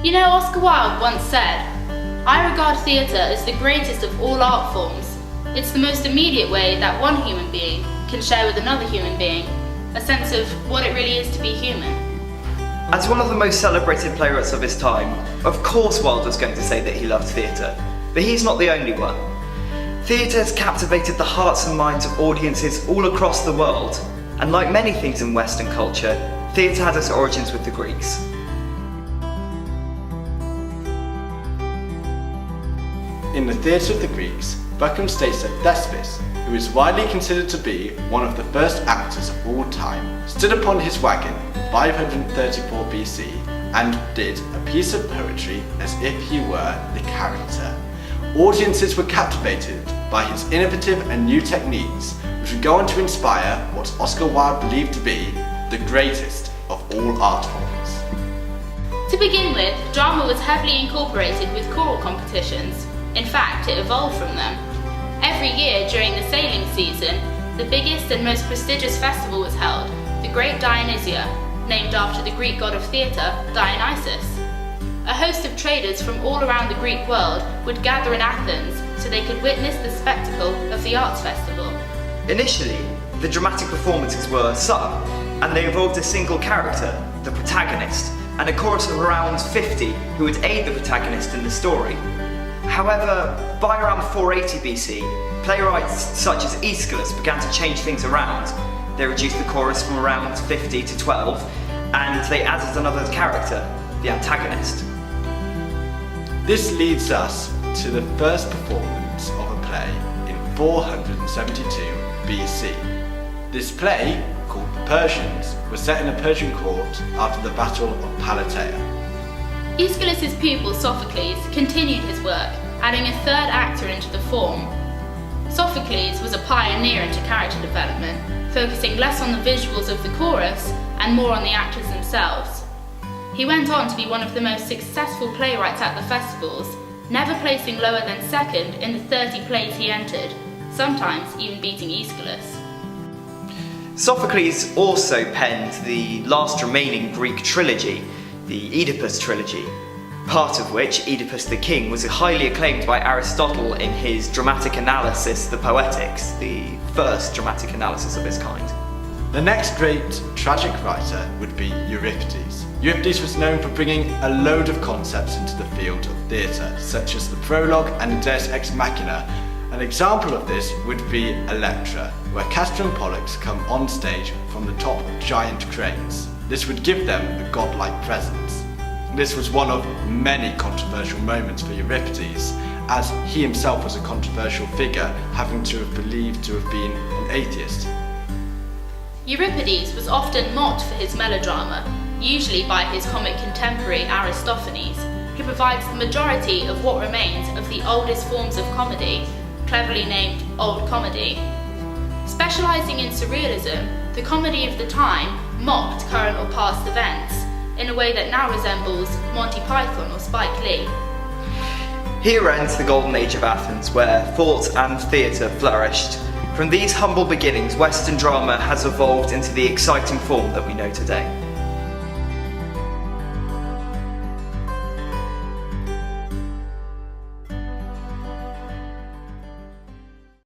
You know, Oscar Wilde once said, "I regard theatre as the greatest of all art forms. It's the most immediate way that one human being can share with another human being a sense of what it really is to be human." As one of the most celebrated playwrights of his time, of course Wilde was going to say that he loved theatre, but he's not the only one. Theatre has captivated the hearts and minds of audiences all across the world, and like many things in Western culture, theatre had its origins with the Greeks. In the theatre of the Greeks, Buckham states that Thespis, who is widely considered to be one of the first actors of all time, stood upon his wagon in 534 BC and did a piece of poetry as if he were the character. Audiences were captivated by his innovative and new techniques, which would go on to inspire what Oscar Wilde believed to be the greatest of all art forms. To begin with, drama was heavily incorporated with choral competitions. In fact, it evolved from them. Every year during the sailing season, the biggest and most prestigious festival was held, the Great Dionysia, named after the Greek god of theatre, Dionysus. A host of traders from all around the Greek world would gather in Athens so they could witness the spectacle of the arts festival. Initially, the dramatic performances were sung, and they involved a single character, the protagonist, and a chorus of around 50 who would aid the protagonist in the story. However, by around 480 BC, playwrights such as Aeschylus began to change things around. They reduced the chorus from around 50 to 12, and they added another character, the antagonist. This leads us to the first performance of a play in 472 BC. This play, called The Persians, was set in a Persian court after the Battle of Plataea. Aeschylus' pupil Sophocles continued his work, adding a third actor into the form. Sophocles was a pioneer into character development, focusing less on the visuals of the chorus and more on the actors themselves. He went on to be one of the most successful playwrights at the festivals, never placing lower than second in the 30 plays he entered, sometimes even beating Aeschylus. Sophocles also penned the last remaining Greek trilogy, the Oedipus trilogy, part of which, Oedipus the King, was highly acclaimed by Aristotle in his dramatic analysis, the Poetics, the first dramatic analysis of its kind. The next great tragic writer would be Euripides. Euripides was known for bringing a load of concepts into the field of theatre, such as the prologue and the Deus Ex Machina. An example of this would be Electra, where Castor and Pollux come on stage from the top of giant cranes. This would give them a godlike presence. This was one of many controversial moments for Euripides, as he himself was a controversial figure, having to have believed to have been an atheist. Euripides was often mocked for his melodrama, usually by his comic contemporary Aristophanes, who provides the majority of what remains of the oldest forms of comedy, cleverly named Old Comedy. Specialising in surrealism, the comedy of the time mocked current or past events, in a way that now resembles Monty Python or Spike Lee. Here ends the golden age of Athens, where thought and theatre flourished. From these humble beginnings, Western drama has evolved into the exciting form that we know today.